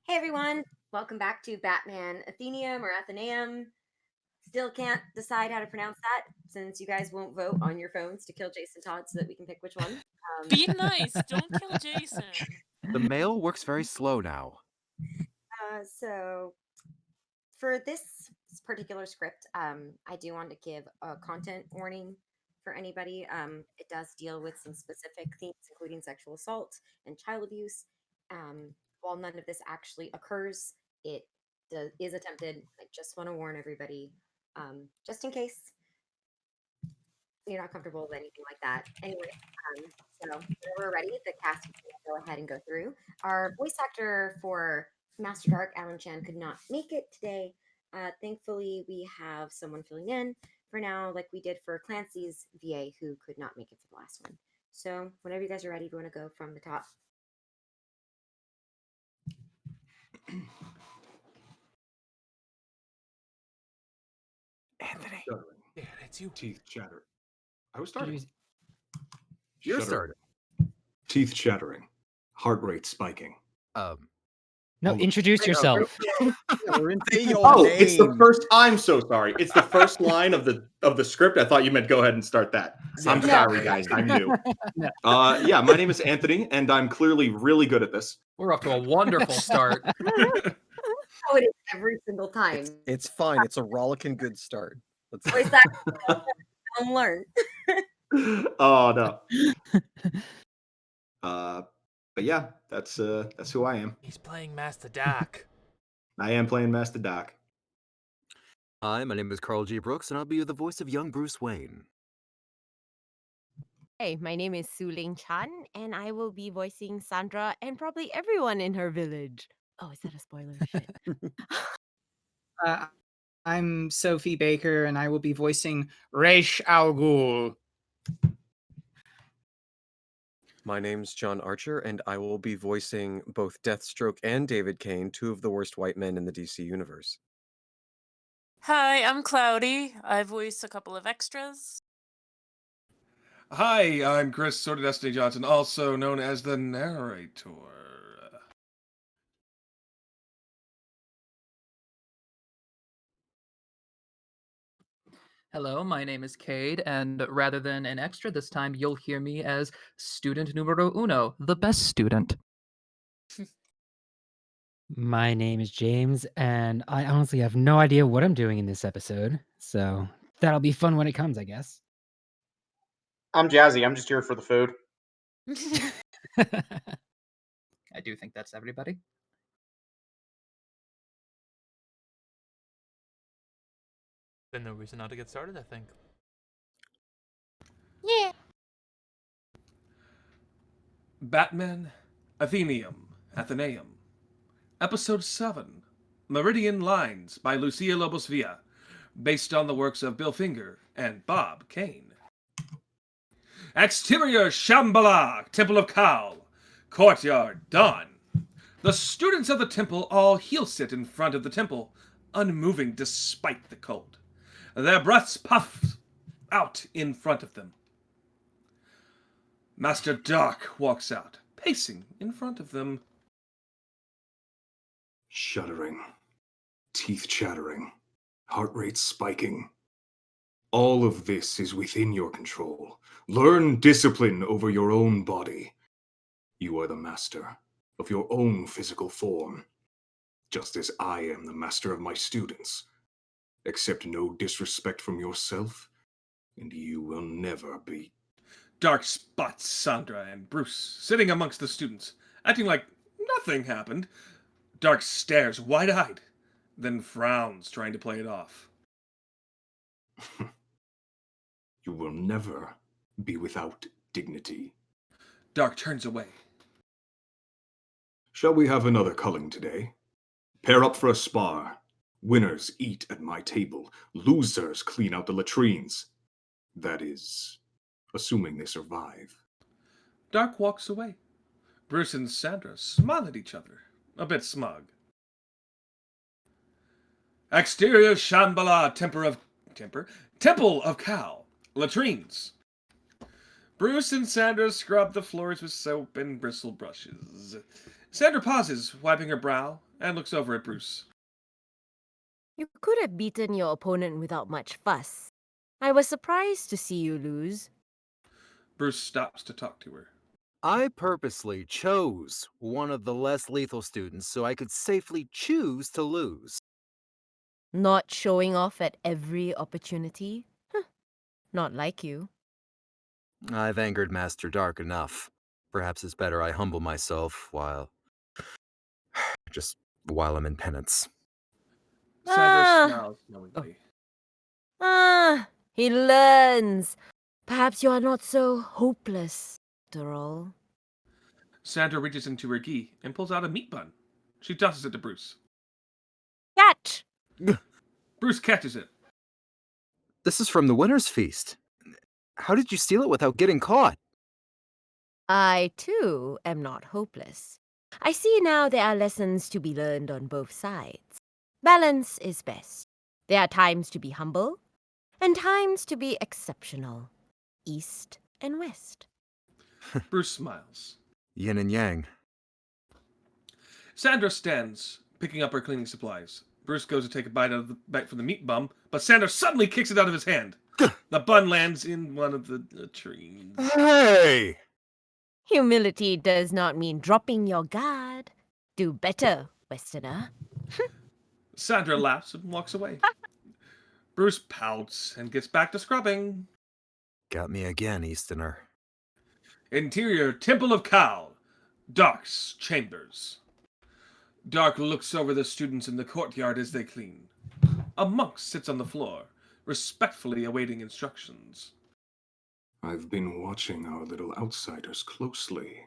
Hey everyone, welcome back to Batman Athenaeum or Athenaeum. Still can't decide how to pronounce that since you guys won't vote on your phones to kill Jason Todd so that we can pick which one. Be nice. Don't kill Jason. The mail works very slow now. So for this particular script, I do want to give a content warning for anybody. It does deal with some specific themes, including sexual assault and child abuse. While none of this actually occurs, it is attempted. I just want to warn everybody, just in case you're not comfortable with anything like that. Anyway, so whenever we're ready, the cast can go ahead and go through. Our voice actor for Master Dark, Alan Chan, could not make it today. Thankfully, we have someone filling in for now, like we did for Clancy's VA, who could not make it for the last one. So whenever you guys are ready, do you want to go from the top? Anthony. Shuddering. Yeah, it's you. Teeth chatter. I was starting. You're Shuddering. starting. Teeth chattering. Heart rate spiking. No, introduce yourself. It's the first. I'm so sorry. It's the first line of the script. I thought you meant go ahead and start that. I'm sorry, guys. I'm new. No. Yeah, my name is Anthony, and I'm clearly really good at this. We're off to a wonderful start. Oh, it is every single time. It's fine. It's a rollicking good start. Voice actor, don't learn. Oh no. But yeah, that's who I am. He's playing Master Dark. I am playing Master Doc. Hi, my name is Carl G. Brooks, and I'll be the voice of young Bruce Wayne. Hey, my name is Su-Ling Chan, and I will be voicing Sandra and probably everyone in her village. Oh, is that a spoiler? Shit. I'm Sophie Baker, and I will be voicing Ra's al Ghul. My name's John Archer, and I will be voicing both Deathstroke and David Cain, two of the worst white men in the DC universe. Hi, I'm Cloudy. I voice a couple of extras. Hi, I'm Chris Sword of Destiny Johnson, also known as the Narrator. Hello, my name is Cade, and rather than an extra this time, you'll hear me as student numero uno, the best student. My name is James, and I honestly have no idea what I'm doing in this episode, so that'll be fun when it comes, I guess. I'm Jazzy. I'm just here for the food. I do think that's everybody. Then no reason not to get started, I think. Yeah. Batman, Athenaeum. Episode 7, Meridian Lines by Lucia Lobosvilla, based on the works of Bill Finger and Bob Kane. Exterior Shambhala, Temple of Ghul. Courtyard done. The students of the temple all heel sit in front of the temple, unmoving despite the cold. Their breaths puff out in front of them. Master Dark walks out, pacing in front of them. Shuddering. Teeth chattering. Heart rate spiking. All of this is within your control. Learn discipline over your own body. You are the master of your own physical form, just as I am the master of my students. Accept no disrespect from yourself, and you will never be. Dark spots Sandra and Bruce sitting amongst the students, acting like nothing happened. Dark stares wide-eyed, then frowns, trying to play it off. You will never be without dignity. Dark turns away. Shall we have another culling today? Pair up for a spar. Winners eat at my table. Losers clean out the latrines. That is, assuming they survive. Dark walks away. Bruce and Sandra smile at each other, a bit smug. Exterior Shambhala, Temple of Ghul. Latrines. Bruce and Sandra scrub the floors with soap and bristle brushes. Sandra pauses, wiping her brow, and looks over at Bruce. You could have beaten your opponent without much fuss. I was surprised to see you lose. Bruce stops to talk to her. I purposely chose one of the less lethal students so I could safely choose to lose. Not showing off at every opportunity? Huh. Not like you. I've angered Master Dark enough. Perhaps it's better I humble myself while I'm in penance. Sandra Ah. smiles knowingly. He learns. Perhaps you are not so hopeless, after all. Sandra reaches into her gi and pulls out a meat bun. She tosses it to Bruce. Catch! Bruce catches it. This is from the winter's feast. How did you steal it without getting caught? I, too, am not hopeless. I see now there are lessons to be learned on both sides. Balance is best. There are times to be humble and times to be exceptional. East and west. Bruce smiles. Yin and yang. Sandra stands, picking up her cleaning supplies. Bruce goes to take a bite from the meat bun, but Sandra suddenly kicks it out of his hand. The bun lands in one of the trees. Hey! Humility does not mean dropping your guard. Do better, Westerner. Sandra laughs and walks away. Bruce pouts and gets back to scrubbing. Got me again, Easterner. Interior Temple of Ghul. Dark's chambers. Dark looks over the students in the courtyard as they clean. A monk sits on the floor, respectfully awaiting instructions. I've been watching our little outsiders closely.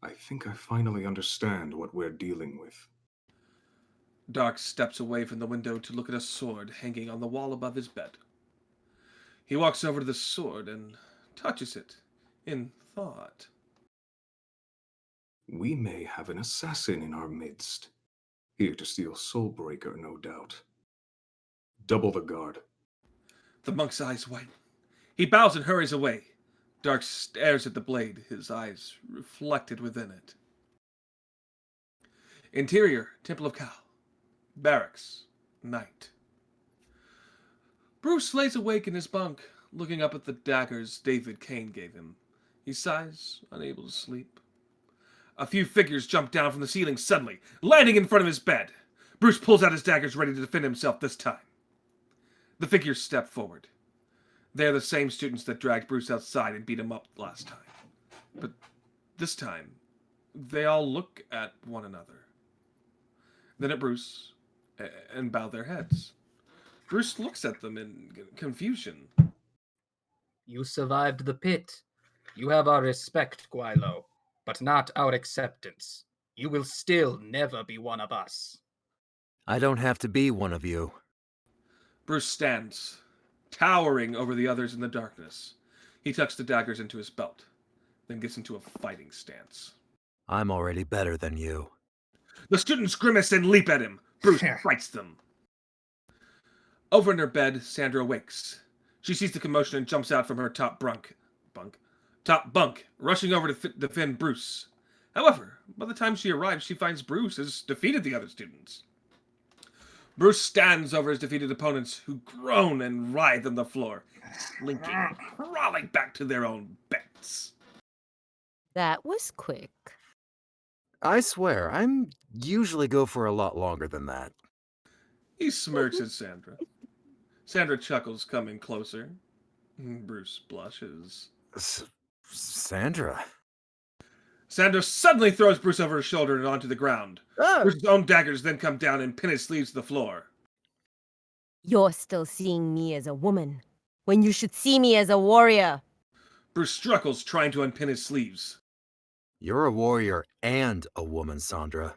I think I finally understand what we're dealing with. Dark steps away from the window to look at a sword hanging on the wall above his bed. He walks over to the sword and touches it in thought. We may have an assassin in our midst. Here to steal Soulbreaker, no doubt. Double the guard. The monk's eyes widen. He bows and hurries away. Dark stares at the blade, his eyes reflected within it. Interior, Temple of Ghul. Barracks, night. Bruce lays awake in his bunk, looking up at the daggers David Cain gave him. He sighs, unable to sleep. A few figures jump down from the ceiling suddenly, landing in front of his bed. Bruce pulls out his daggers, ready to defend himself this time. The figures step forward. They are the same students that dragged Bruce outside and beat him up last time. But this time, they all look at one another. Then at Bruce, and bow their heads. Bruce looks at them in confusion. You survived the pit. You have our respect, Guilo, but not our acceptance. You will still never be one of us. I don't have to be one of you. Bruce stands, towering over the others in the darkness. He tucks the daggers into his belt, then gets into a fighting stance. I'm already better than you. The students grimace and leap at him. Bruce fights them. Over in her bed, Sandra wakes. She sees the commotion and jumps out from her top bunk, rushing over to defend Bruce. However, by the time she arrives, she finds Bruce has defeated the other students. Bruce stands over his defeated opponents, who groan and writhe on the floor, slinking, crawling back to their own beds. That was quick. I swear, I'm usually go for a lot longer than that. He smirks at Sandra. Sandra chuckles, coming closer. Bruce blushes. Sandra? Sandra suddenly throws Bruce over her shoulder and onto the ground. Bruce's own daggers then come down and pin his sleeves to the floor. You're still seeing me as a woman, when you should see me as a warrior. Bruce struggles, trying to unpin his sleeves. You're a warrior and a woman, Sandra.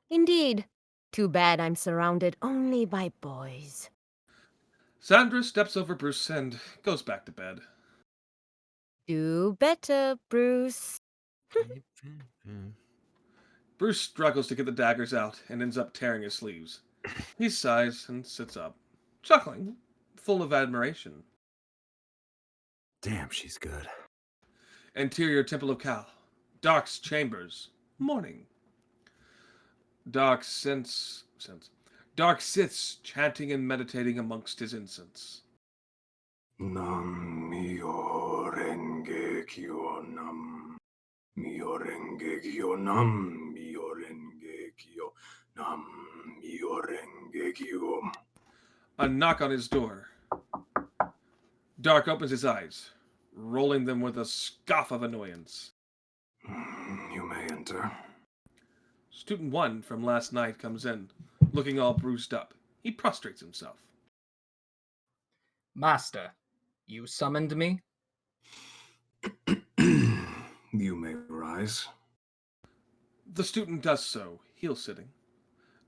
Indeed. Too bad I'm surrounded only by boys. Sandra steps over Bruce and goes back to bed. Do better, Bruce. Bruce struggles to get the daggers out and ends up tearing his sleeves. He sighs and sits up, chuckling, full of admiration. Damn, she's good. Interior Temple of Cal. Dark's chambers. Morning. Dark Dark sits chanting and meditating amongst his incense. Nam myo renge kyo nam myo renge kyo nam myo renge kyo nam myo renge kyo. A knock on his door. Dark opens his eyes, rolling them with a scoff of annoyance. You may enter. Student 1 from last night comes in, looking all bruised up. He prostrates himself. Master, you summoned me? You may rise. The student does so, heel sitting.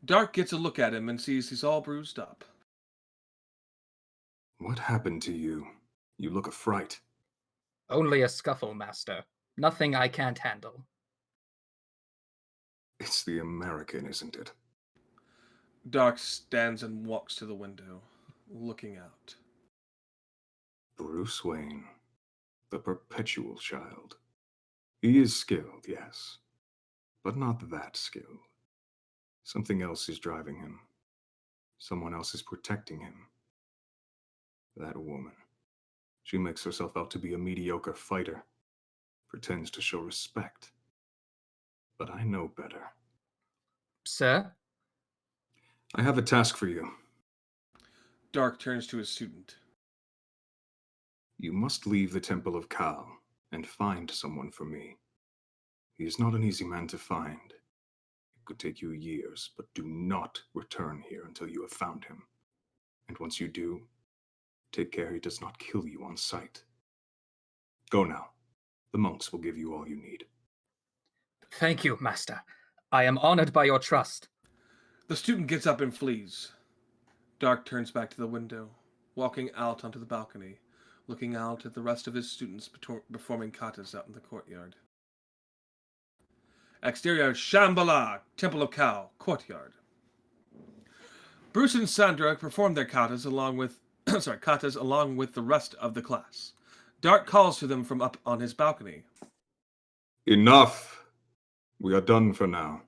Dark gets a look at him and sees he's all bruised up. What happened to you? You look a fright. Only a scuffle, Master. Nothing I can't handle. It's the American, isn't it? Dark stands and walks to the window, looking out. Bruce Wayne, the perpetual child. He is skilled, yes, but not that skilled. Something else is driving him. Someone else is protecting him. That woman. She makes herself out to be a mediocre fighter, pretends to show respect. But I know better. Sir? I have a task for you. Dark turns to his student. You must leave the Temple of Ghul and find someone for me. He is not an easy man to find. It could take you years, but do not return here until you have found him. And once you do, take care he does not kill you on sight. Go now. The monks will give you all you need. Thank you, Master. I am honored by your trust. The student gets up and flees. Dark turns back to the window, walking out onto the balcony, looking out at the rest of his students performing katas out in the courtyard. Exterior Shambhala, Temple of Ghul, courtyard. Bruce and Sandra perform their katas along with the rest of the class. Dark calls to them from up on his balcony. Enough! We are done for now.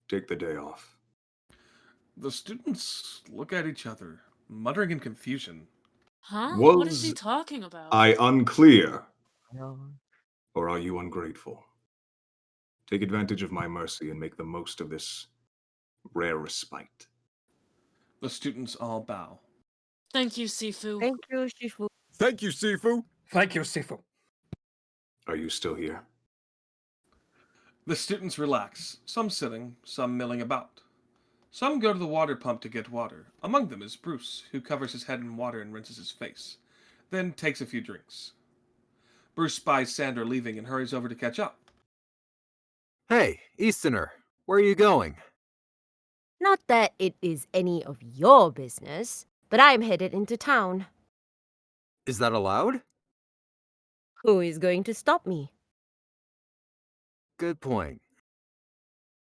Take the day off. The students look at each other, muttering in confusion. Huh? What is he Was talking about? I unclear? Or are you ungrateful? Take advantage of my mercy and make the most of this rare respite. The students all bow. Thank you, Sifu. Thank you, Shifu. Thank you, Sifu. Thank you, Sifu. Are you still here? The students relax, some sitting, some milling about. Some go to the water pump to get water. Among them is Bruce, who covers his head in water and rinses his face, then takes a few drinks. Bruce spies Sandra leaving and hurries over to catch up. Hey, Easterner, where are you going? Not that it is any of your business, but I'm headed into town. Is that allowed? Who is going to stop me? Good point.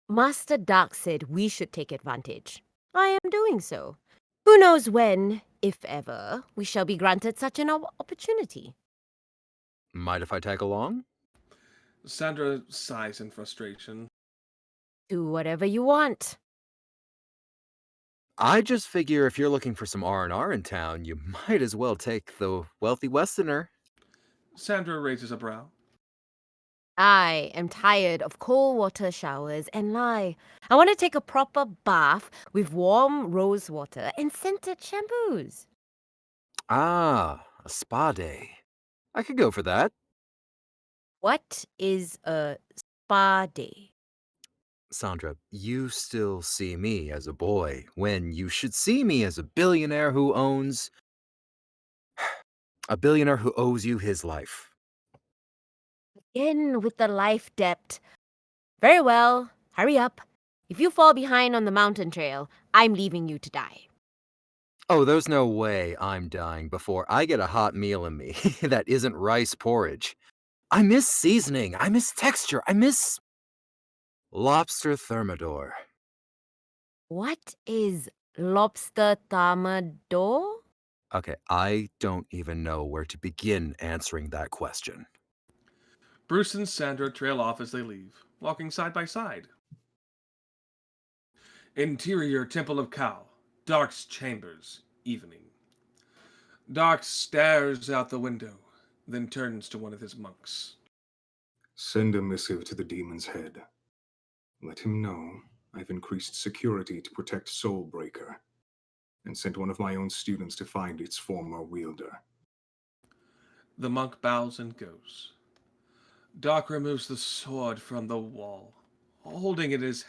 Master Dark said we should take advantage. I am doing so. Who knows when, if ever, we shall be granted such an opportunity. Mind if I tag along? Sandra sighs in frustration. Do whatever you want. I just figure if you're looking for some R&R in town, you might as well take the wealthy Westerner. Sandra raises a brow. I am tired of cold water showers and lie. I want to take a proper bath with warm rose water and scented shampoos. Ah, a spa day. I could go for that. What is a spa day? Sandra, you still see me as a boy when you should see me as a billionaire who owes you his life. Again with the life debt. Very well, hurry up. If you fall behind on the mountain trail, I'm leaving you to die. Oh, there's no way I'm dying before I get a hot meal in me that isn't rice porridge. I miss seasoning. I miss texture. I miss lobster thermidor. What is lobster thermidor? Okay, I don't even know where to begin answering that question. Bruce and Sandra trail off as they leave, walking side by side. Interior Temple of Ghul, Dark's chambers, evening. Dark stares out the window, then turns to one of his monks. Send a missive to the demon's head. Let him know I've increased security to protect Soulbreaker, and sent one of my own students to find its former wielder. The monk bows and goes. Dark removes the sword from the wall, holding it in his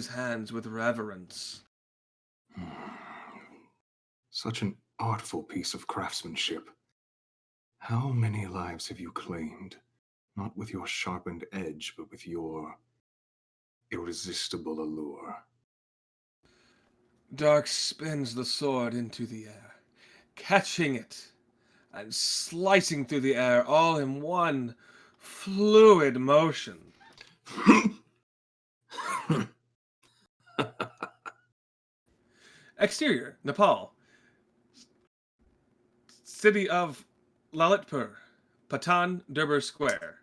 hands with reverence. Such an artful piece of craftsmanship. How many lives have you claimed? Not with your sharpened edge, but with your irresistible allure. Dark spins the sword into the air, catching it and slicing through the air all in one fluid motion. Exterior, Nepal. City of Lalitpur, Patan Durbar Square.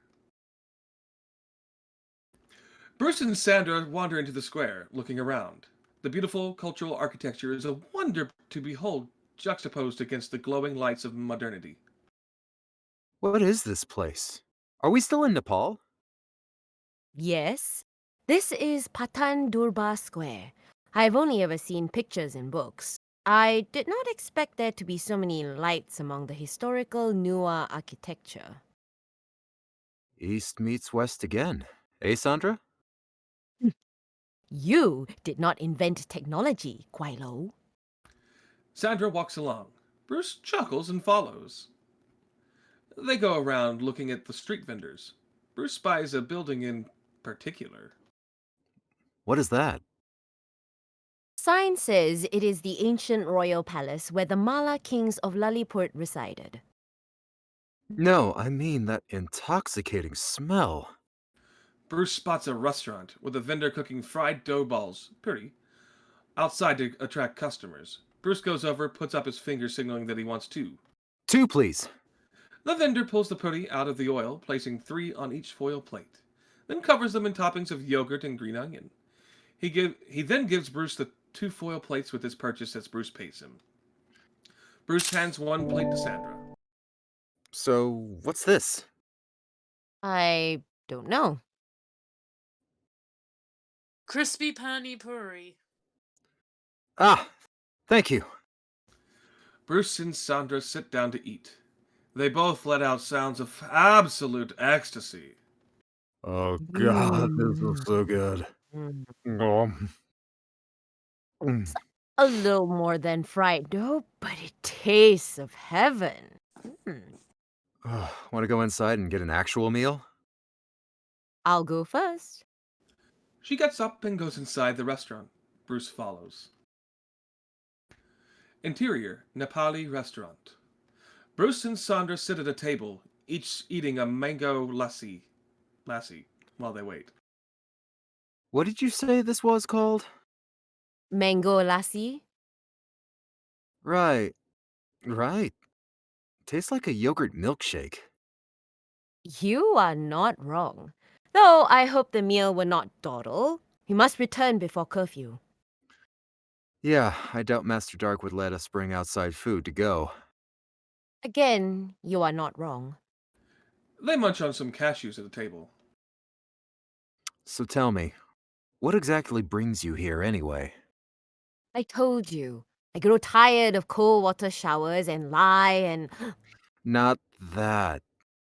Bruce and Sandra wander into the square, looking around. The beautiful cultural architecture is a wonder to behold, juxtaposed against the glowing lights of modernity. What is this place? Are we still in Nepal? Yes, this is Patan Durbar Square. I've only ever seen pictures in books. I did not expect there to be so many lights among the historical Nua architecture. East meets west again. Eh, Sandra? You did not invent technology, Guilo. Sandra walks along. Bruce chuckles and follows. They go around looking at the street vendors. Bruce spies a building in particular. What is that? Sign says it is the ancient royal palace where the Mala kings of Lilliput resided. No, I mean that intoxicating smell. Bruce spots a restaurant with a vendor cooking fried dough balls, pretty, outside to attract customers. Bruce goes over, puts up his finger signaling that he wants two. 2, please. The vendor pulls the puri out of the oil, placing 3 on each foil plate, then covers them in toppings of yogurt and green onion. He then gives Bruce the 2 foil plates with his purchase as Bruce pays him. Bruce hands 1 plate to Sandra. So, what's this? I don't know. Crispy pani puri. Ah, thank you. Bruce and Sandra sit down to eat. They both let out sounds of absolute ecstasy. Oh God, this is so good. Mm. Mm. A little more than fried dough, but it tastes of heaven. Want to go inside and get an actual meal? I'll go first. She gets up and goes inside the restaurant. Bruce follows. Interior, Nepali restaurant. Bruce and Sandra sit at a table, each eating a mango lassi while they wait. What did you say this was called? Mango lassi? Right. Tastes like a yogurt milkshake. You are not wrong. Though I hope the meal will not dawdle. We must return before curfew. Yeah, I doubt Master Dark would let us bring outside food to go. Again, you are not wrong. They munch on some cashews at the table. So tell me, what exactly brings you here anyway? I told you. I grow tired of cold water showers and lie and... Not that.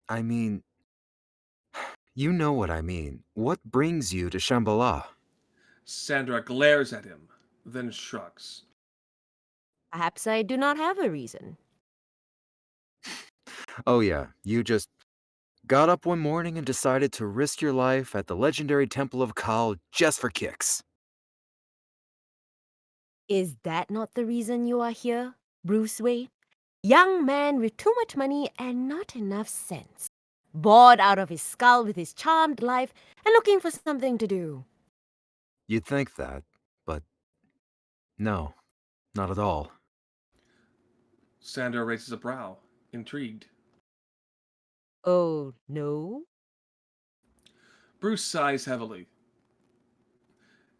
I mean, you know what I mean. What brings you to Shambhala? Sandra glares at him, then shrugs. Perhaps I do not have a reason. Oh yeah, you just got up one morning and decided to risk your life at the legendary Temple of Ghul just for kicks. Is that not the reason you are here, Bruce Wayne? Young man with too much money and not enough sense. Bored out of his skull with his charmed life and looking for something to do. You'd think that, but no, not at all. Sandra raises a brow, intrigued. Oh, no? Bruce sighs heavily.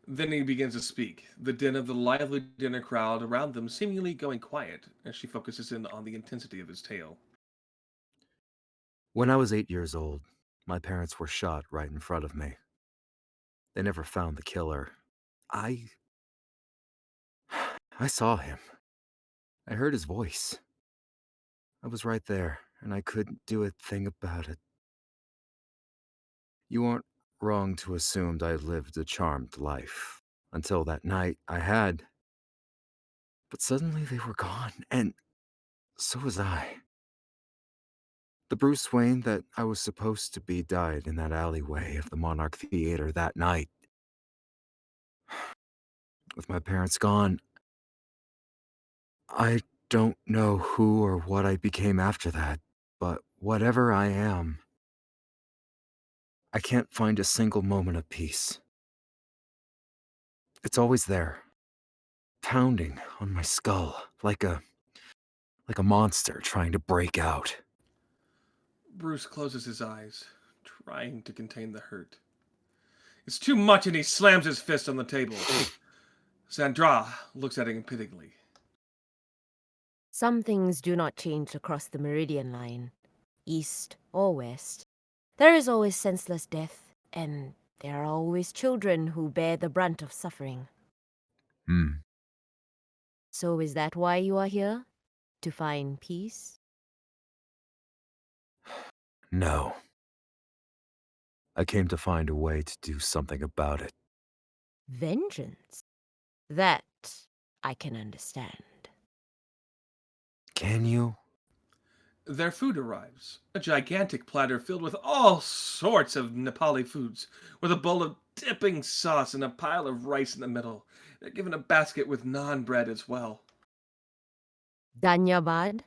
Then he begins to speak, the din of the lively dinner crowd around them seemingly going quiet as she focuses in on the intensity of his tale. When I was 8 years old, my parents were shot right in front of me. They never found the killer. I saw him. I heard his voice. I was right there, and I couldn't do a thing about it. You aren't wrong to assume I lived a charmed life. Until that night, I had. But suddenly they were gone, and so was I. The Bruce Wayne that I was supposed to be died in that alleyway of the Monarch Theater that night. With my parents gone, I don't know who or what I became after that, but whatever I am, I can't find a single moment of peace. It's always there, pounding on my skull like a monster trying to break out. Bruce closes his eyes, trying to contain the hurt. It's too much, and he slams his fist on the table. Sandra looks at him pityingly. Some things do not change across the Meridian line, east or west. There is always senseless death, and there are always children who bear the brunt of suffering. So is that why you are here? To find peace? No. I came to find a way to do something about it. Vengeance? That I can understand. Can you? Their food arrives, a gigantic platter filled with all sorts of Nepali foods, with a bowl of dipping sauce and a pile of rice in the middle. They're given a basket with naan bread as well. Danyabad?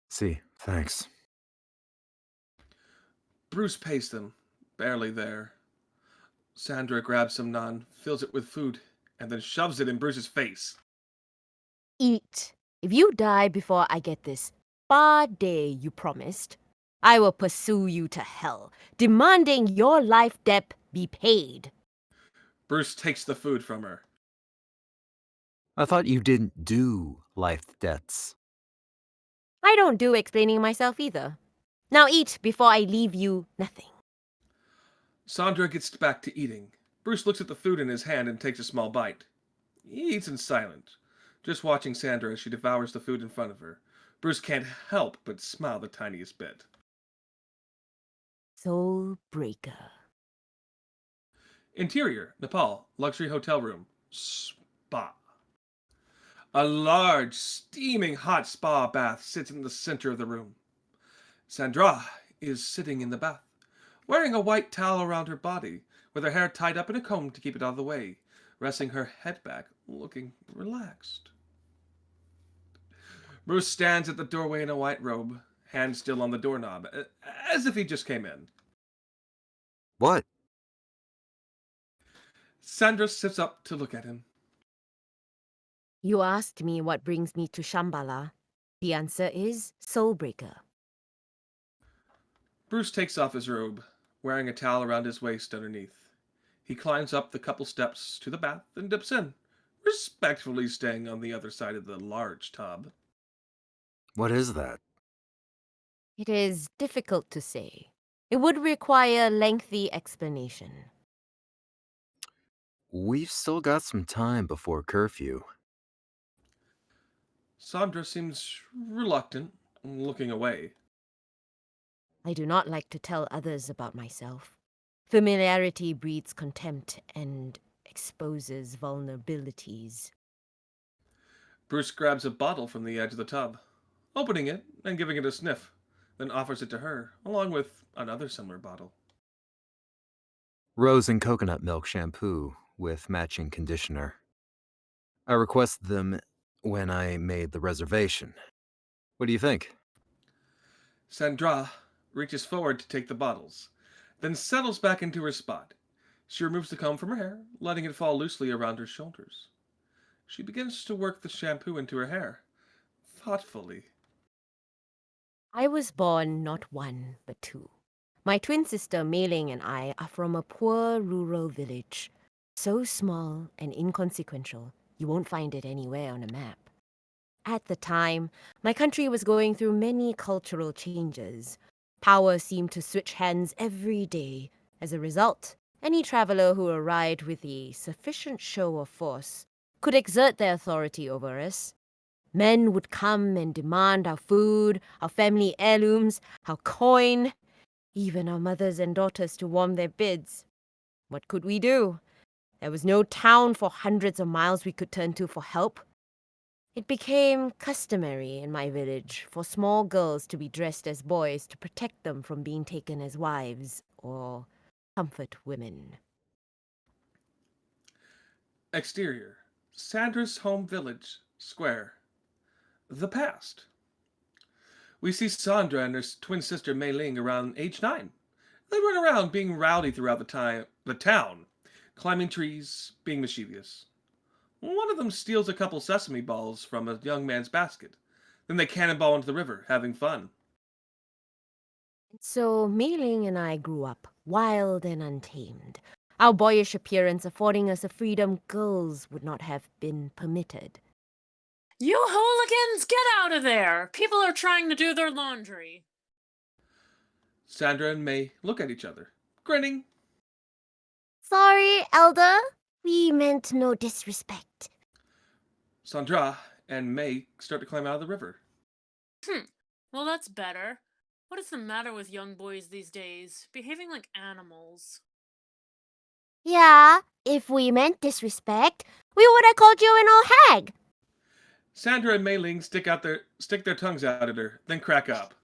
See, thanks. Bruce pays them, barely there. Sandra grabs some naan, fills it with food, and then shoves it in Bruce's face. Eat. If you die before I get this spa day you promised, I will pursue you to hell, demanding your life debt be paid. Bruce takes the food from her. I thought you didn't do life debts. I don't do explaining myself either. Now eat before I leave you nothing. Sandra gets back to eating. Bruce looks at the food in his hand and takes a small bite. He eats in silence, just watching Sandra as she devours the food in front of her. Bruce can't help but smile the tiniest bit. Soul breaker. Interior, Nepal, luxury hotel room, spa. A large, steaming hot spa bath sits in the center of the room. Sandra is sitting in the bath, wearing a white towel around her body, with her hair tied up in a comb to keep it out of the way, resting her head back, looking relaxed. Bruce stands at the doorway in a white robe, hand still on the doorknob, as if he just came in. What? Sandra sits up to look at him. You asked me what brings me to Shambhala. The answer is Soulbreaker. Bruce takes off his robe, wearing a towel around his waist underneath. He climbs up the couple steps to the bath and dips in, respectfully staying on the other side of the large tub. What is that? It is difficult to say. It would require lengthy explanation. We've still got some time before curfew. Sandra seems reluctant, looking away. I do not like to tell others about myself. Familiarity breeds contempt and exposes vulnerabilities. Bruce grabs a bottle from the edge of the tub, opening it and giving it a sniff, then offers it to her, along with another similar bottle. Rose and coconut milk shampoo with matching conditioner. I requested them when I made the reservation. What do you think? Sandra reaches forward to take the bottles, then settles back into her spot. She removes the comb from her hair, letting it fall loosely around her shoulders. She begins to work the shampoo into her hair, thoughtfully. I was born not one, but two. My twin sister Mei-Ling and I are from a poor rural village. So small and inconsequential, you won't find it anywhere on a map. At the time, my country was going through many cultural changes. Power seemed to switch hands every day. As a result, any traveler who arrived with a sufficient show of force could exert their authority over us. Men would come and demand our food, our family heirlooms, our coin, even our mothers and daughters to warm their bids. What could we do? There was no town for hundreds of miles we could turn to for help. It became customary in my village for small girls to be dressed as boys to protect them from being taken as wives or comfort women. Exterior. Sandra's home village, square. The past. We see Sandra and her twin sister Mei-Ling around age 9. They run around being rowdy throughout the town, climbing trees, being mischievous. One of them steals a couple sesame balls from a young man's basket. Then they cannonball into the river, having fun. So Mei-Ling and I grew up, wild and untamed, our boyish appearance affording us a freedom girls would not have been permitted. You hooligans, get out of there! People are trying to do their laundry. Sandra and May look at each other, grinning. Sorry, Elder. We meant no disrespect. Sandra and May start to climb out of the river. Well, that's better. What is the matter with young boys these days? Behaving like animals. Yeah, if we meant disrespect, we would have called you an old hag. Sandra and Mei-Ling stick their tongues out at her, then crack up.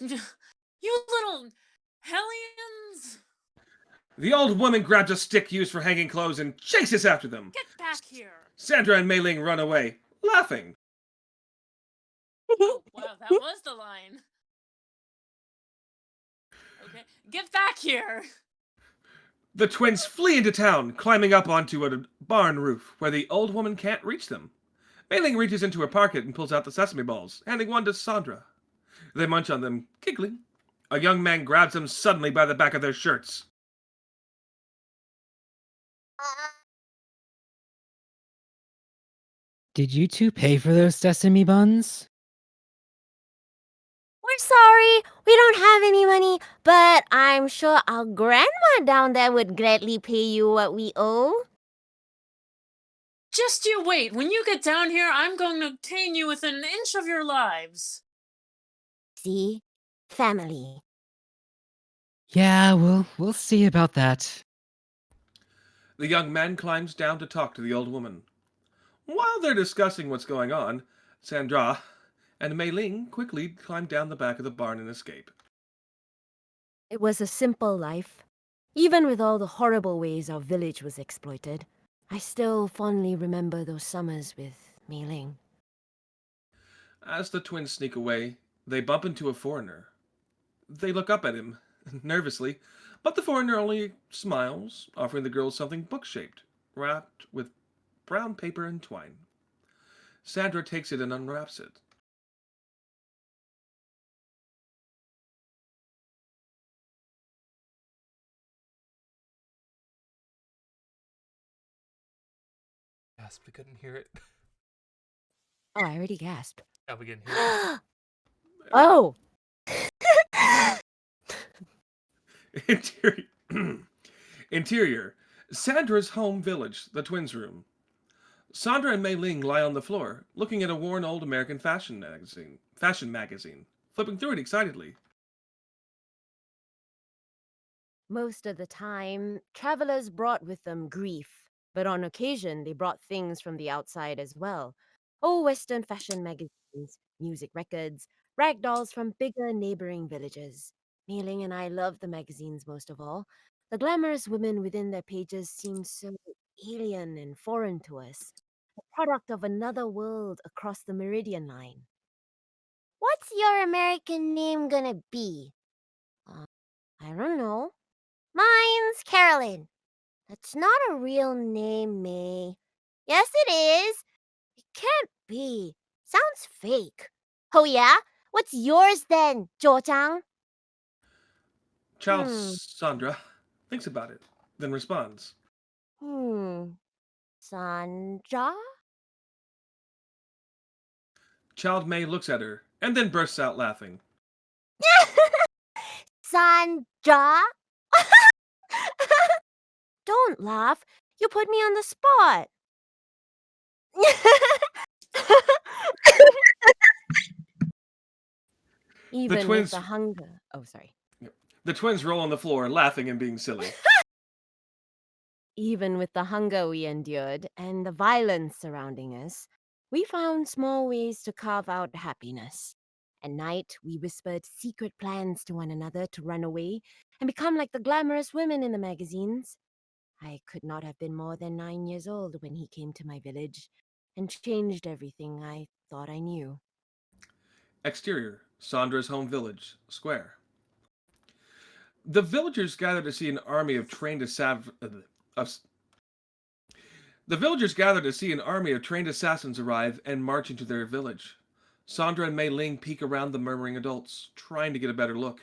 You little hellions! The old woman grabs a stick used for hanging clothes and chases after them. Get back here! Sandra and Mei-Ling run away, laughing. Oh, wow, that was the line. Okay, get back here! The twins flee into town, climbing up onto a barn roof where the old woman can't reach them. Mei-Ling reaches into her pocket and pulls out the sesame balls, handing one to Sandra. They munch on them, giggling. A young man grabs them suddenly by the back of their shirts. Did you two pay for those sesame buns? We're sorry, we don't have any money, but I'm sure our grandma down there would gladly pay you what we owe. Just you wait. When you get down here, I'm going to obtain you within an inch of your lives. See? Family. Yeah, we'll see about that. The young man climbs down to talk to the old woman. While they're discussing what's going on, Sandra and Mei-Ling quickly climb down the back of the barn and escape. It was a simple life. Even with all the horrible ways our village was exploited, I still fondly remember those summers with Mei-Ling. As the twins sneak away, they bump into a foreigner. They look up at him, nervously, but the foreigner only smiles, offering the girls something book-shaped, wrapped with brown paper and twine. Sandra takes it and unwraps it. Gasped, we couldn't hear it. Oh, I already gasped. Yeah, we couldn't hear it. Oh! Interior. Sandra's home village, the twins' room. Sandra and Mei-Ling lie on the floor, looking at a worn old American fashion magazine, flipping through it excitedly. Most of the time, travelers brought with them grief, but on occasion they brought things from the outside as well. Oh, Western fashion magazines, music records, rag dolls from bigger neighboring villages. Mei-Ling and I loved the magazines most of all. The glamorous women within their pages seemed so alien and foreign to us, a product of another world across the Meridian line. What's your American name gonna be? I don't know. Mine's Carolyn. That's not a real name, May. Yes, it is. can't be. Sounds fake. Oh yeah? What's yours then, Zhou-chang? Child Sandra thinks about it, then responds. Sandra? Child Mei looks at her, and then bursts out laughing. Sandra? Don't laugh. You put me on the spot. Even with twins- the hunger. Oh, sorry. The twins roll on the floor, laughing and being silly. Even with the hunger we endured and the violence surrounding us, we found small ways to carve out happiness. At night, we whispered secret plans to one another to run away and become like the glamorous women in the magazines. I could not have been more than 9 years old when he came to my village and changed everything I thought I knew. Exterior, Sandra's home village, square. The villagers gather to see an army of trained assassins arrive and march into their village. Sandra and Mei-Ling peek around the murmuring adults, trying to get a better look.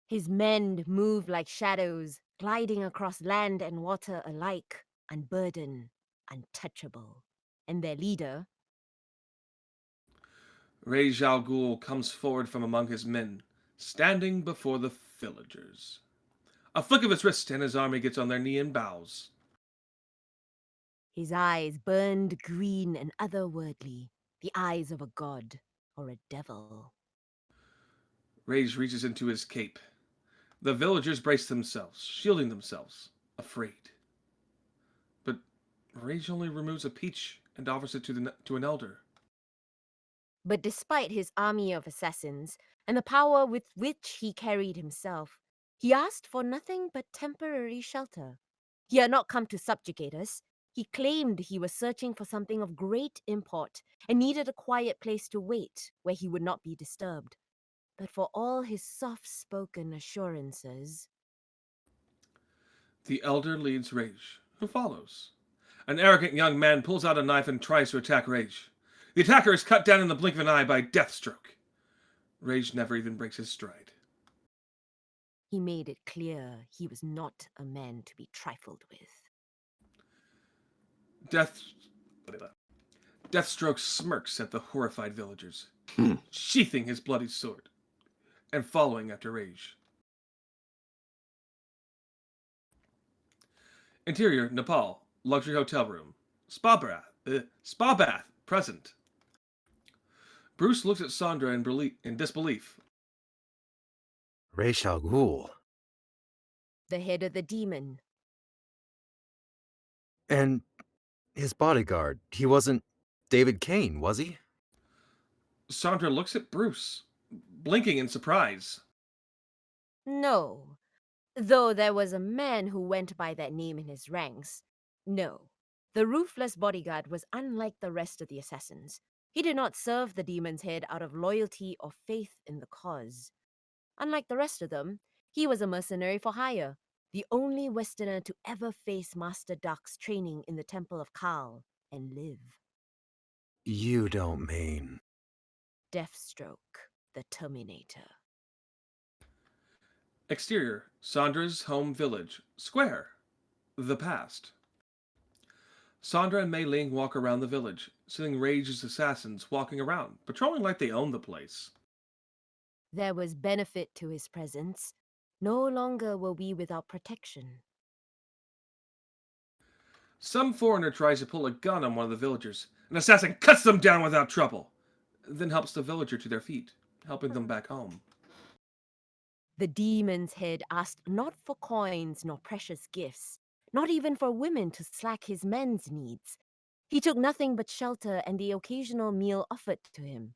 His men move like shadows, gliding across land and water alike, unburdened, untouchable. And their leader, Ghul comes forward from among his men, standing before the villagers. A flick of his wrist and his army gets on their knee and bows. his eyes burned green and otherworldly, the eyes of a god or a devil. Rage reaches into his cape. The villagers brace themselves, shielding themselves, afraid. But Rage only removes a peach and offers it to an elder. But despite his army of assassins and the power with which he carried himself, he asked for nothing but temporary shelter. He had not come to subjugate us. He claimed he was searching for something of great import and needed a quiet place to wait where he would not be disturbed. But for all his soft-spoken assurances, The elder leads Rage, who follows. An arrogant young man pulls out a knife and tries to attack Rage. The attacker is cut down in the blink of an eye by Deathstroke. Rage never even breaks his stride. he made it clear he was not a man to be trifled with. Deathstroke smirks at the horrified villagers, sheathing his bloody sword, and following after Rage. Interior, Nepal, luxury hotel room, spa bath, present. Bruce looks at Sandra in disbelief. Ra's al Ghul. The head of the demon. And his bodyguard, he wasn't David Cain, was he? Sandra looks at Bruce, blinking in surprise. No. Though there was a man who went by that name in his ranks. No. The ruthless bodyguard was unlike the rest of the assassins. He did not serve the demon's head out of loyalty or faith in the cause. Unlike the rest of them, he was a mercenary for hire, the only Westerner to ever face Master Dark's training in the Temple of Ghul and live. You don't mean... Deathstroke, the Terminator. Exterior, Sandra's home village, square, the past. Sandra and Mei-Ling walk around the village, seeing Rage's assassins walking around, patrolling like they own the place. There was benefit to his presence. No longer were we without protection. Some foreigner tries to pull a gun on one of the villagers. An assassin cuts them down without trouble, then helps the villager to their feet, helping them back home. The demon's head asked not for coins nor precious gifts, not even for women to slack his men's needs. He took nothing but shelter and the occasional meal offered to him.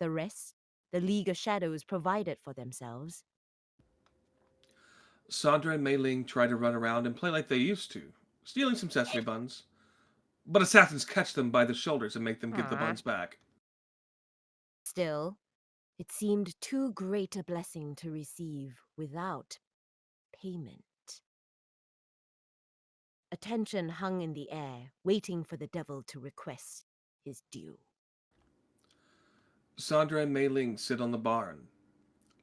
The rest, the League of Shadows provided for themselves. Sandra and Mei-Ling try to run around and play like they used to, stealing some sesame buns. But assassins catch them by the shoulders and make them give the buns back. Still, it seemed too great a blessing to receive without payment. Attention hung in the air, waiting for the devil to request his due. Sandra and Mei-Ling sit on the barn,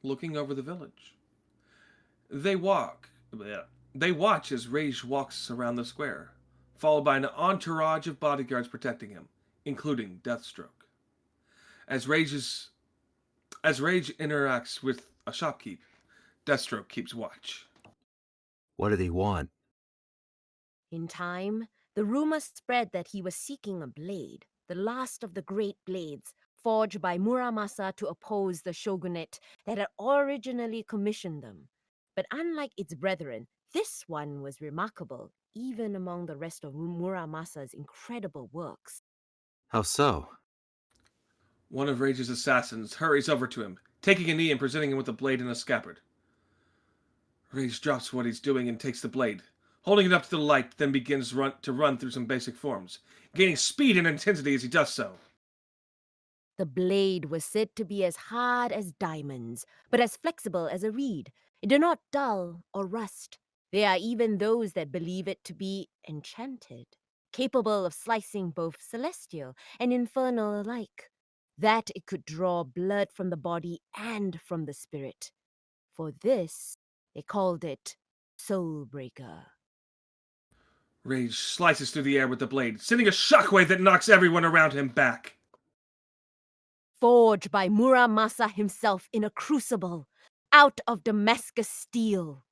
looking over the village. They walk. They watch as Rage walks around the square, followed by an entourage of bodyguards protecting him, including Deathstroke. As Rage interacts with a shopkeep, Deathstroke keeps watch. What did he want? In time, the rumor spread that he was seeking a blade, the last of the great blades, forged by Muramasa to oppose the shogunate that had originally commissioned them. But unlike its brethren, this one was remarkable, even among the rest of Muramasa's incredible works. How so? One of Rage's assassins hurries over to him, taking a knee and presenting him with a blade and a scabbard. Rage drops what he's doing and takes the blade, holding it up to the light, then begins to run through some basic forms, gaining speed and intensity as he does so. The blade was said to be as hard as diamonds, but as flexible as a reed. It did not dull or rust. There are even those that believe it to be enchanted, capable of slicing both celestial and infernal alike. That it could draw blood from the body and from the spirit. For this, they called it Soulbreaker. Rage slices through the air with the blade, sending a shockwave that knocks everyone around him back. Forged by Muramasa himself in a crucible, out of Damascus steel.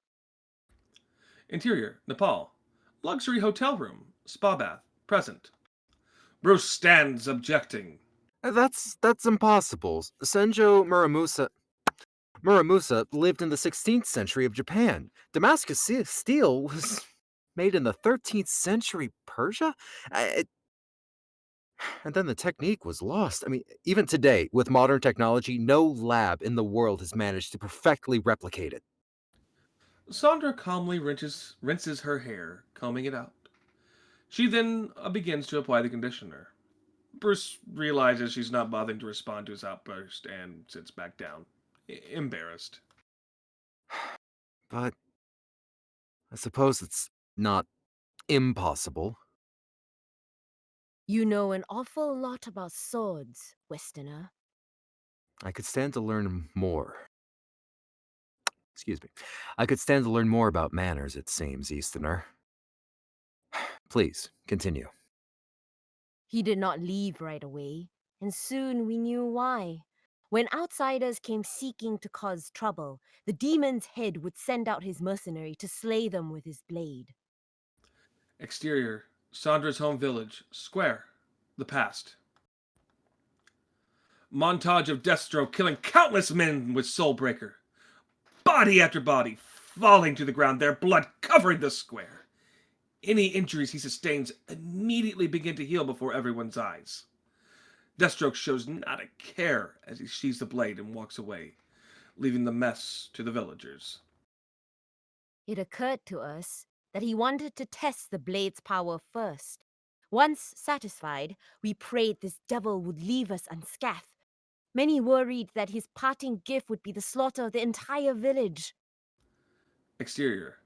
Interior, Nepal. Luxury hotel room. Spa bath. Present. Bruce stands, objecting. That's impossible. Senjo Muramusa lived in the 16th century of Japan. Damascus steel was made in the 13th century Persia? And then the technique was lost. I mean, even today, with modern technology, no lab in the world has managed to perfectly replicate it. Sandra calmly rinses her hair, combing it out. She then begins to apply the conditioner. Bruce realizes she's not bothering to respond to his outburst and sits back down, embarrassed. But I suppose it's not impossible. You know an awful lot about swords, Westerner. I could stand to learn more. Excuse me. I could stand to learn more about manners, it seems, Easterner. Please, continue. He did not leave right away, and soon we knew why. When outsiders came seeking to cause trouble, the demon's head would send out his mercenary to slay them with his blade. Exterior, Sandra's home village, square, the past. Montage of Deathstroke killing countless men with Soulbreaker. Body after body falling to the ground, their blood covering the square. Any injuries he sustains immediately begin to heal before everyone's eyes. Deathstroke shows not a care as he sheathes the blade and walks away, leaving the mess to the villagers. It occurred to us that he wanted to test the blade's power first. Once satisfied, we prayed this devil would leave us unscathed. Many worried that his parting gift would be the slaughter of the entire village. Exterior,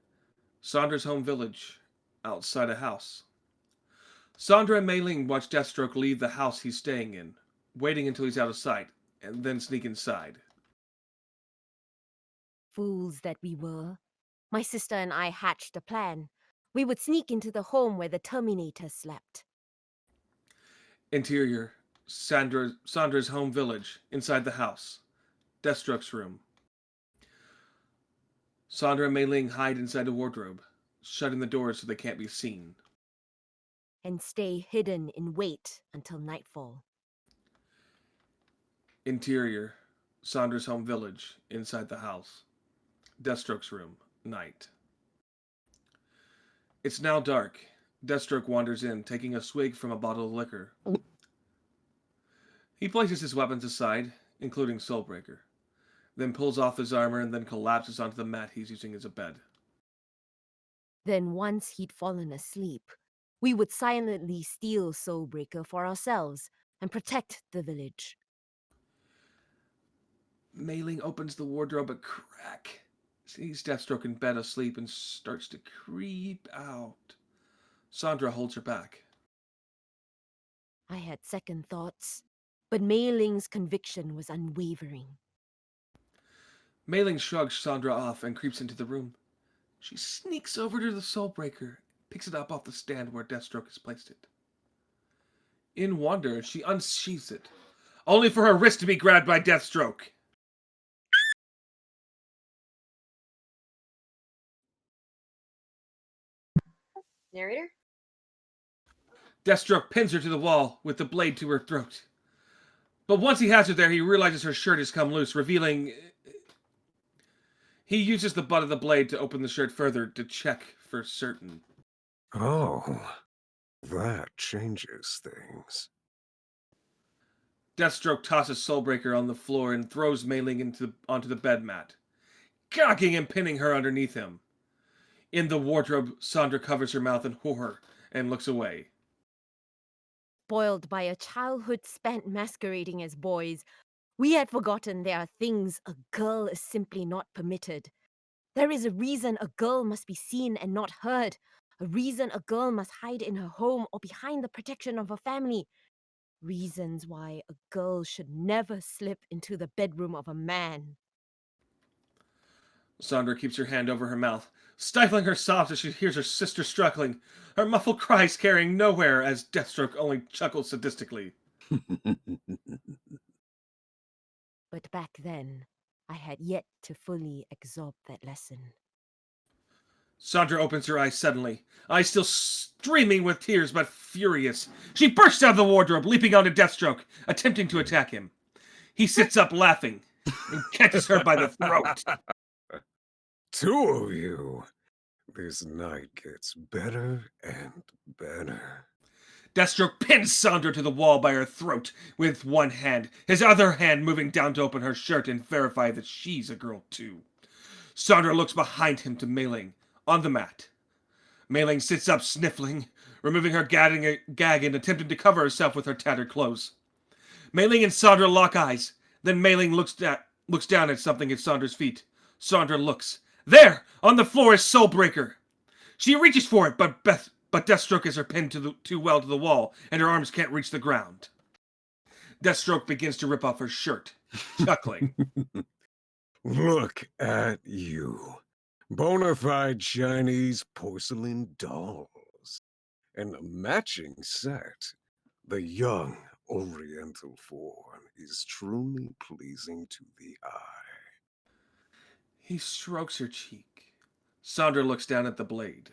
Sandra's home village, outside a house. Sandra and Mei-Ling watch Deathstroke leave the house he's staying in, waiting until he's out of sight, and then sneak inside. Fools that we were. My sister and I hatched a plan. We would sneak into the home where the Terminator slept. Interior, Sandra's home village, inside the house. Deathstroke's room. Sandra and Mei-Ling hide inside a wardrobe, shutting the doors so they can't be seen. And stay hidden in wait until nightfall. Interior, Sandra's home village, inside the house. Deathstroke's room, night. It's now dark. Deathstroke wanders in, taking a swig from a bottle of liquor. He places his weapons aside, including Soulbreaker, then pulls off his armor and then collapses onto the mat he's using as a bed. Then once he'd fallen asleep, we would silently steal Soulbreaker for ourselves and protect the village. Mei-Ling opens the wardrobe a crack, sees Deathstroke in bed asleep, and starts to creep out. Sandra holds her back. I had second thoughts, but Mei-Ling's conviction was unwavering. Mei-Ling shrugs Sandra off and creeps into the room. She sneaks over to the Soulbreaker, picks it up off the stand where Deathstroke has placed it. In wonder, she unsheathes it, only for her wrist to be grabbed by Deathstroke. Narrator? Deathstroke pins her to the wall with the blade to her throat. But once he has her there, he realizes her shirt has come loose, revealing... He uses the butt of the blade to open the shirt further to check for certain. Oh, that changes things. Deathstroke tosses Soulbreaker on the floor and throws Mei-Ling onto the bed mat, cocking and pinning her underneath him. In the wardrobe, Sandra covers her mouth in horror and looks away. Spoiled by a childhood spent masquerading as boys, we had forgotten there are things a girl is simply not permitted. There is a reason a girl must be seen and not heard, a reason a girl must hide in her home or behind the protection of her family, reasons why a girl should never slip into the bedroom of a man. Sandra keeps her hand over her mouth, stifling her sobs as she hears her sister struggling, her muffled cries carrying nowhere as Deathstroke only chuckles sadistically. But back then, I had yet to fully absorb that lesson. Sandra opens her eyes suddenly, eyes still streaming with tears but furious. She bursts out of the wardrobe, leaping onto Deathstroke, attempting to attack him. He sits up laughing and catches her by the throat. Two of you. This night gets better and better. Deathstroke pins Sandra to the wall by her throat with one hand, his other hand moving down to open her shirt and verify that she's a girl too. Sandra looks behind him to Mei-Ling, on the mat. Mei-Ling sits up sniffling, removing her gag and attempting to cover herself with her tattered clothes. Mei-Ling and Sandra lock eyes. Then Mei-Ling looks down at something at Sandra's feet. Sandra looks. There! On the floor is Soulbreaker! She reaches for it, but Deathstroke has her pinned too well to the wall, and her arms can't reach the ground. Deathstroke begins to rip off her shirt, chuckling. Look at you. Bonafide Chinese porcelain dolls. And a matching set. The young Oriental form is truly pleasing to the eye. He strokes her cheek. Sandra looks down at the blade.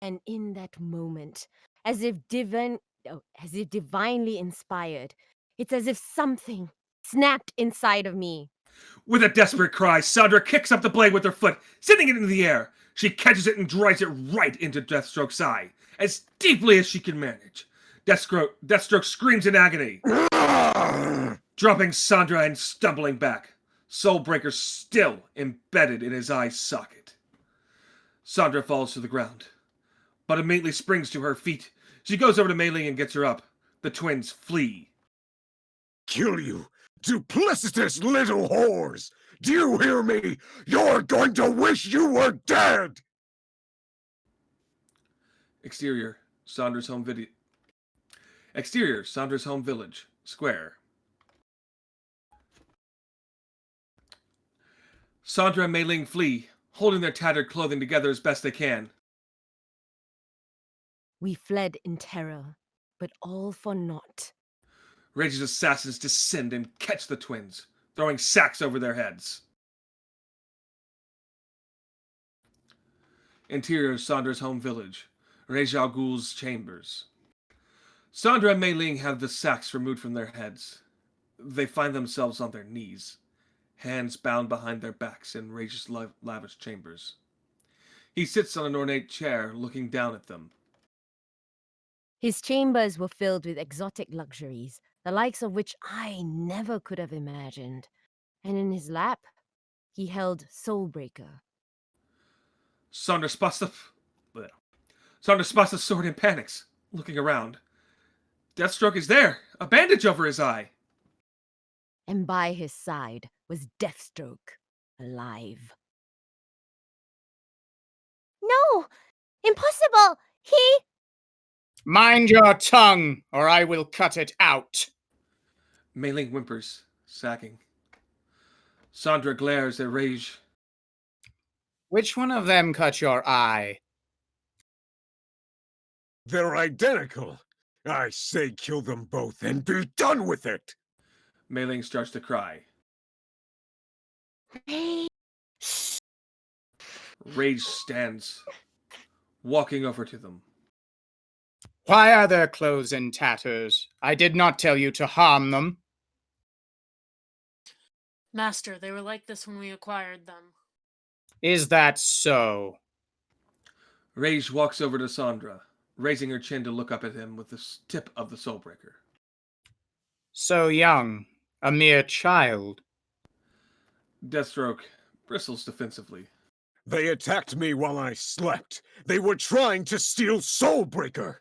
And in that moment, as if divinely inspired, it's as if something snapped inside of me. With a desperate cry, Sandra kicks up the blade with her foot, sending it into the air. She catches it and drives it right into Deathstroke's eye, as deeply as she can manage. Deathstroke screams in agony, dropping Sandra and stumbling back, Soulbreaker still embedded in his eye socket. Sandra falls to the ground, but immediately springs to her feet. She goes over to Mei-Ling and gets her up. The twins flee. Kill you, duplicitous little whores! Do you hear me? You're going to wish you were dead! Exterior, Sandra's home village. Square. Sandra and Mei-Ling flee, holding their tattered clothing together as best they can. We fled in terror, but all for naught. Rage's assassins descend and catch the twins, throwing sacks over their heads. Interior of Sandra's home village. Ra's al Ghul's chambers. Sandra and Mei-Ling have the sacks removed from their heads. They find themselves on their knees, hands bound behind their backs in Rage's lavish chambers. He sits on an ornate chair, looking down at them. His chambers were filled with exotic luxuries, the likes of which I never could have imagined. And in his lap, he held Soulbreaker. Sandra spots the sword and panics, looking around. Deathstroke is there, a bandage over his eye. And by his side was Deathstroke, alive. No! Impossible! He... Mind your tongue, or I will cut it out. Mei-Ling whimpers, sagging. Sandra glares at Rage. Which one of them cut your eye? They're identical. I say kill them both and be done with it. Mei-Ling starts to cry. Rage stands, walking over to them. Why are their clothes in tatters? I did not tell you to harm them. Master, they were like this when we acquired them. Is that so? Rage walks over to Sandra, raising her chin to look up at him with the tip of the Soulbreaker. So young, a mere child. Deathstroke bristles defensively. They attacked me while I slept. They were trying to steal Soulbreaker.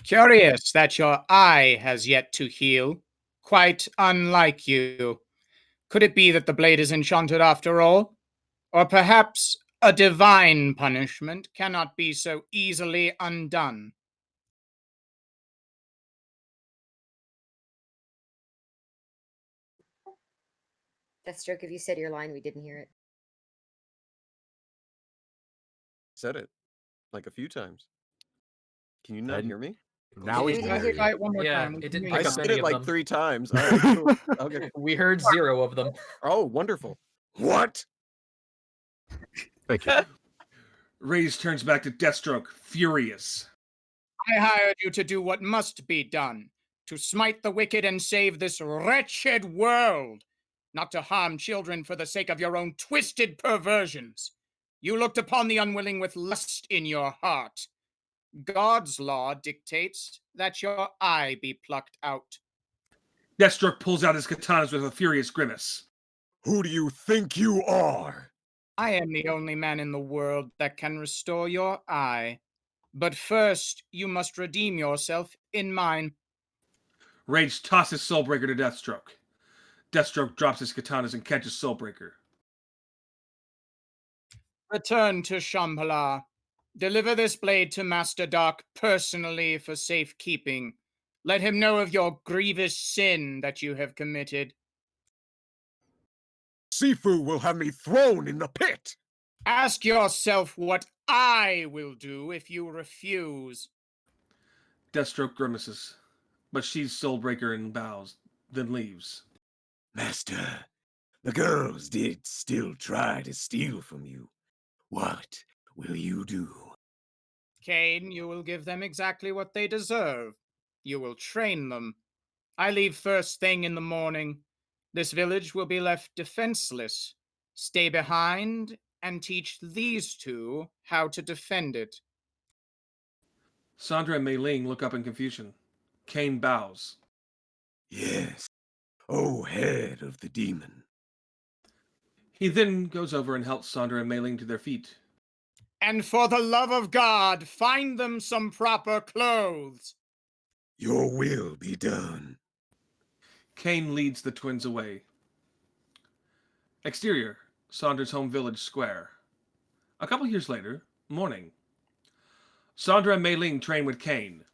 Curious that your eye has yet to heal. Quite unlike you. Could it be that the blade is enchanted after all? Or perhaps a divine punishment cannot be so easily undone? Deathstroke, if you said your line, we didn't hear it. Said it like a few times. Can you not And hear me? now we didn't can hear hear Try you. it one more Yeah, time. it didn't I pick up said any it of like them. 3 times. All right, cool. Okay. We heard 0 of them. Oh, wonderful. What? Thank you. Rage turns back to Deathstroke, furious. I hired you to do what must be done, to smite the wicked and save this wretched world, not to harm children for the sake of your own twisted perversions. You looked upon the unwilling with lust in your heart. God's law dictates that your eye be plucked out. Deathstroke pulls out his katanas with a furious grimace. Who do you think you are? I am the only man in the world that can restore your eye. But first, you must redeem yourself in mine. Rage tosses Soulbreaker to Deathstroke. Deathstroke drops his katanas and catches Soulbreaker. Return to Shambhala. Deliver this blade to Master Dark personally for safekeeping. Let him know of your grievous sin that you have committed. Sifu will have me thrown in the pit. Ask yourself what I will do if you refuse. Deathstroke grimaces, but she's Soulbreaker and bows, then leaves. Master, the girls did still try to steal from you. What will you do? Cain, you will give them exactly what they deserve. You will train them. I leave first thing in the morning. This village will be left defenseless. Stay behind and teach these two how to defend it. Sandra and Mei-Ling look up in confusion. Cain bows. Yes, O head of the demon. He then goes over and helps Sandra and Mei-Ling to their feet. And for the love of God, find them some proper clothes. Your will be done. Cain leads the twins away. Exterior, Sandra's home village square. A couple years later, morning. Sandra and Mei-Ling train with Cain.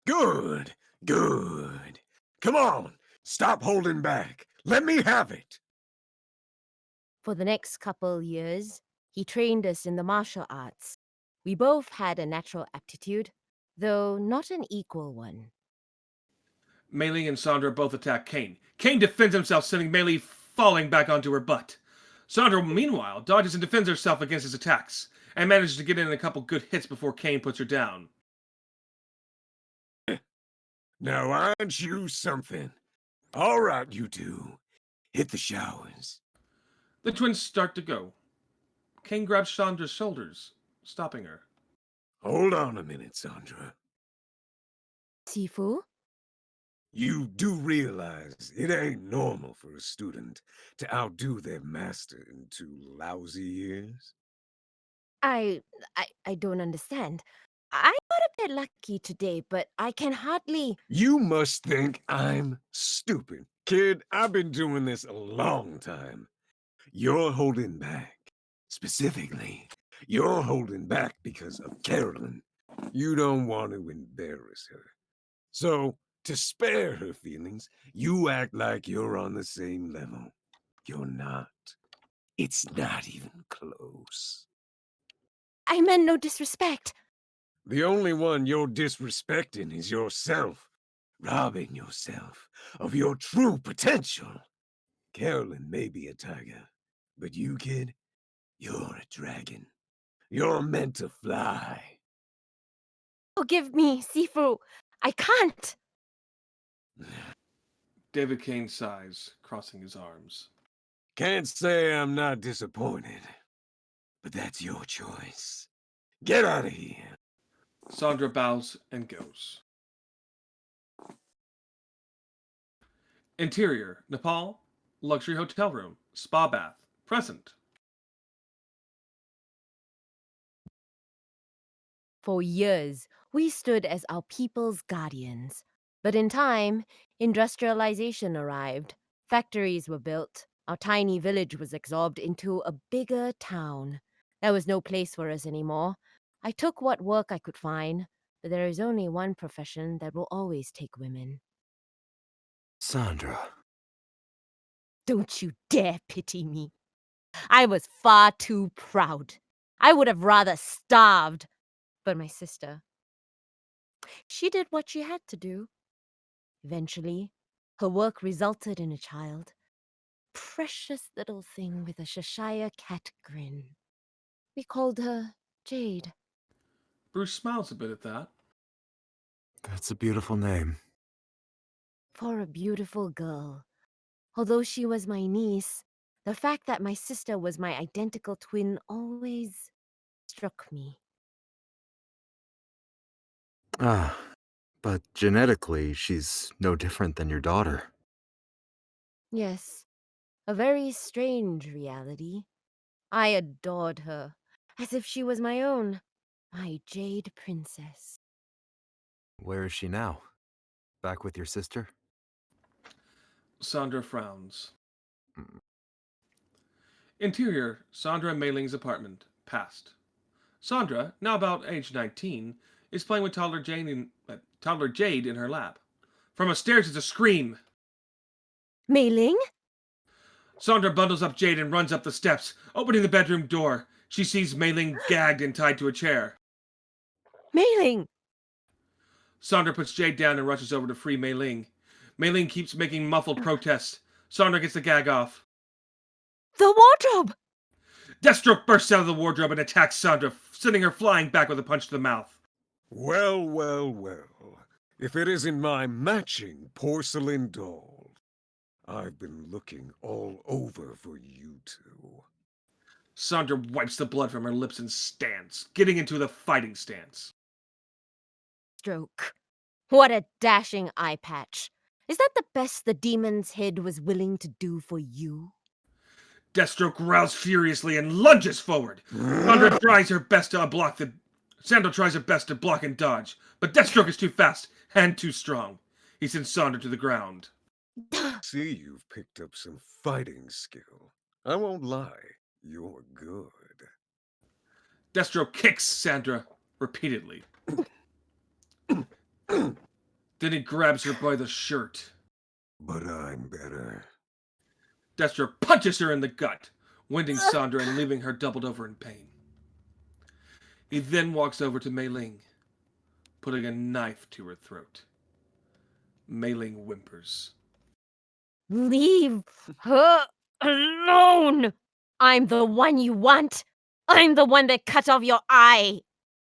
Good, good. Come on, stop holding back. Let me have it. For the next couple years, he trained us in the martial arts. We both had a natural aptitude, though not an equal one. Mei-Ling and Sandra both attack Cain. Cain defends himself, sending Mei-Ling falling back onto her butt. Sandra, meanwhile, dodges and defends herself against his attacks, and manages to get in a couple good hits before Cain puts her down. Now aren't you something? All right, you two. Hit the showers. The twins start to go. Cain grabs Sandra's shoulders, stopping her. Hold on a minute, Sandra. Sifu? You do realize it ain't normal for a student to outdo their master in 2 lousy years? I don't understand. I got a bit lucky today, but I can hardly... You must think I'm stupid. Kid, I've been doing this a long time. You're holding back, specifically You're holding back because of Carolyn. You don't want to embarrass her. So, to spare her feelings, you act like you're on the same level. You're not. It's not even close. I meant no disrespect. The only one you're disrespecting is yourself, robbing yourself of your true potential. Carolyn may be a tiger, but you, kid, you're a dragon. You're meant to fly. Forgive me, Sifu. I can't. David Cain sighs, crossing his arms. Can't say I'm not disappointed, but that's your choice. Get out of here. Sandra bows and goes. Interior, Nepal, luxury hotel room, spa bath, present. For years, we stood as our people's guardians. But in time, industrialization arrived. Factories were built. Our tiny village was absorbed into a bigger town. There was no place for us anymore. I took what work I could find, but there is only one profession that will always take women. Sandra. Don't you dare pity me. I was far too proud. I would have rather starved. But my sister, she did what she had to do. Eventually, her work resulted in a child. Precious little thing with a Cheshire cat grin. We called her Jade. Bruce smiles a bit at that. That's a beautiful name. For a beautiful girl. Although she was my niece, the fact that my sister was my identical twin always struck me. Ah, but genetically, she's no different than your daughter. Yes, a very strange reality. I adored her, as if she was my own, my Jade Princess. Where is she now? Back with your sister? Sandra frowns. Interior, Sandra and Mei-Ling's apartment, past. Sandra, now about age 19, is playing with toddler Jade in her lap. From upstairs is a scream. Mei-Ling? Sandra bundles up Jade and runs up the steps, opening the bedroom door. She sees Mei-Ling gagged and tied to a chair. Mei-Ling! Sandra puts Jade down and rushes over to free Mei-Ling. Mei-Ling keeps making muffled protests. Sandra gets the gag off. The wardrobe! Deathstroke bursts out of the wardrobe and attacks Sandra, sending her flying back with a punch to the mouth. Well, well, well. If it isn't my matching porcelain doll. I've been looking all over for you two. Sandra wipes the blood from her lips and stands, getting into the fighting stance. Stroke. What a dashing eye patch. Is that the best the demon's head was willing to do for you? Deathstroke growls furiously and lunges forward. Sandra tries her best to block and dodge, but Deathstroke is too fast and too strong. He sends Sandra to the ground. See, you've picked up some fighting skill. I won't lie, you're good. Deathstroke kicks Sandra repeatedly. Then he grabs her by the shirt. But I'm better. Deathstroke punches her in the gut, winding Sandra and leaving her doubled over in pain. He then walks over to Mei-Ling, putting a knife to her throat. Mei-Ling whimpers. Leave her alone! I'm the one you want! I'm the one that cut off your eye!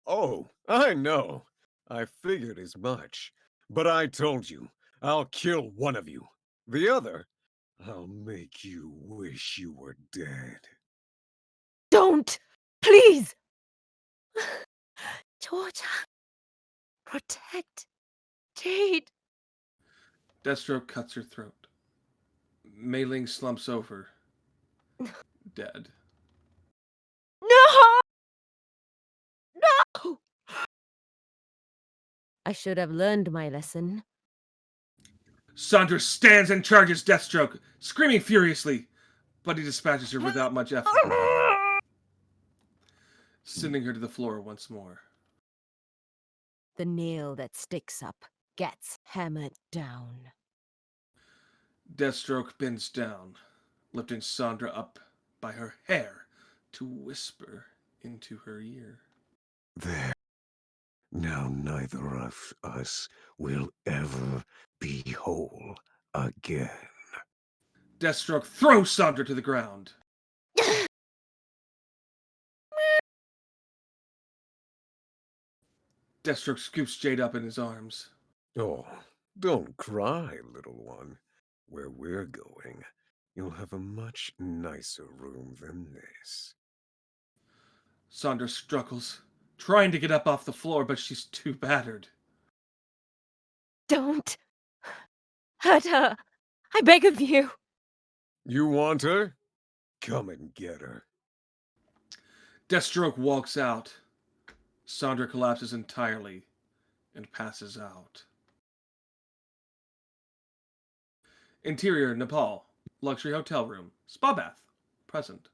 Oh, I know. I figured as much. But I told you, I'll kill one of you. The other, I'll make you wish you were dead. Don't! Please! Georgia, protect Jade. Deathstroke cuts her throat. Mei-Ling slumps over, dead. No! No! I should have learned my lesson. Sandra stands and charges Deathstroke, screaming furiously, but he dispatches her without much effort. sending her to the floor once more. The nail that sticks up gets hammered down. Deathstroke bends down, lifting Sandra up by her hair to whisper into her ear. There. Now neither of us will ever be whole again. Deathstroke throws Sandra to the ground. Deathstroke scoops Jade up in his arms. Oh, don't cry, little one. Where we're going, you'll have a much nicer room than this. Sandra struggles, trying to get up off the floor, but she's too battered. Don't hurt her. I beg of you. You want her? Come and get her. Deathstroke walks out. Sandra collapses entirely and passes out. Interior, Nepal. Luxury hotel room. Spa bath. Present.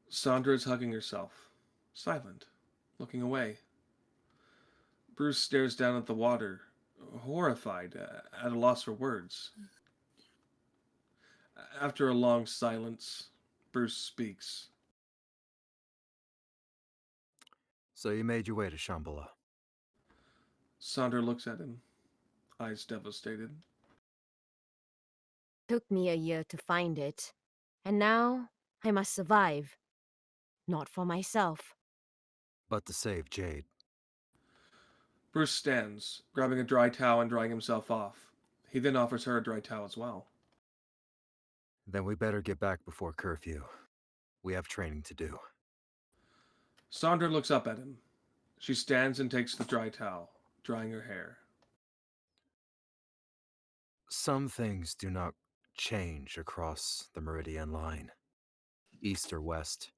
Sandra is hugging herself. Silent. Looking away. Bruce stares down at the water, horrified, at a loss for words. After a long silence, Bruce speaks. So you made your way to Shambhala. Sandra looks at him, eyes devastated. Took me a year to find it, and now I must survive. Not for myself. But to save Jade. Bruce stands, grabbing a dry towel and drying himself off. He then offers her a dry towel as well. Then we better get back before curfew. We have training to do. Sandra looks up at him. She stands and takes the dry towel, drying her hair. Some things do not change across the Meridian line, east or west.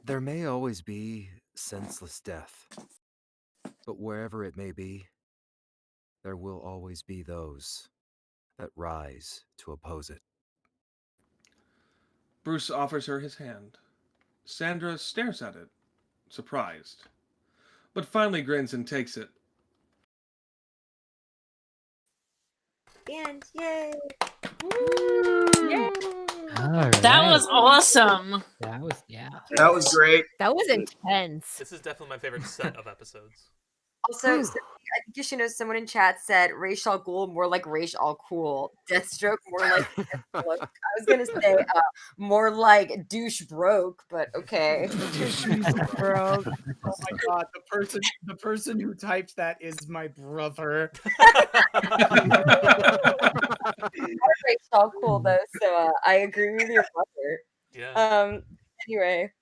There may always be senseless death, but wherever it may be, there will always be those that rise to oppose it. Bruce offers her his hand. Sandra stares at it, surprised, but finally grins and takes it. The end. Yay! All That right. was awesome. That was, yeah. That was great. That was intense. This is definitely my favorite set of episodes. Also, I think you should know someone in chat said Ra's al Ghul more like Ra's al Cool. Deathstroke more like Deathstroke. I was gonna say more like douche broke, but okay. Broke. Oh my god, the person who typed that is my brother. Ra's al Cool though, so I agree with your brother. Yeah. Anyway,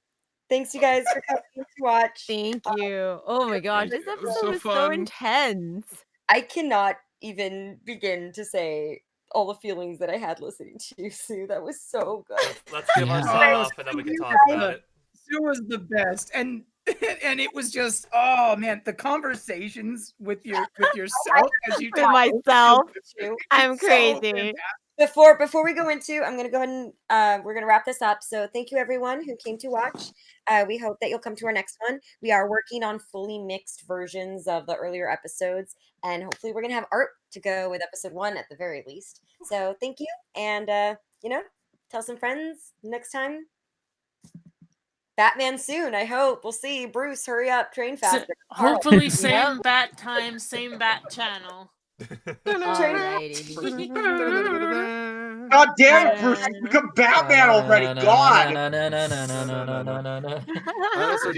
thanks you guys for coming to watch. Thank you. Oh my gosh, this It was episode so was so fun. intense. I cannot even begin to say all the feelings that I had listening to Sue. That was so good. Let's give our Yeah. sign off and then we can talk about it. Sue was the best, and it was just, oh man, the conversations with yourself as you With talk myself. Too. I'm so crazy. fantastic. Before we go into, I'm gonna go ahead and we're gonna wrap this up. So thank you everyone who came to watch. We hope that you'll come to our next one. We are working on fully mixed versions of the earlier episodes, and hopefully we're gonna have art to go with episode 1 at the very least. So thank you, and tell some friends next time. Batman soon, I hope. We'll see. Bruce, hurry up, train faster. Hopefully, same bat time, same bat channel. Alrighty. God damn it, Bruce! Become Batman already. God. I also did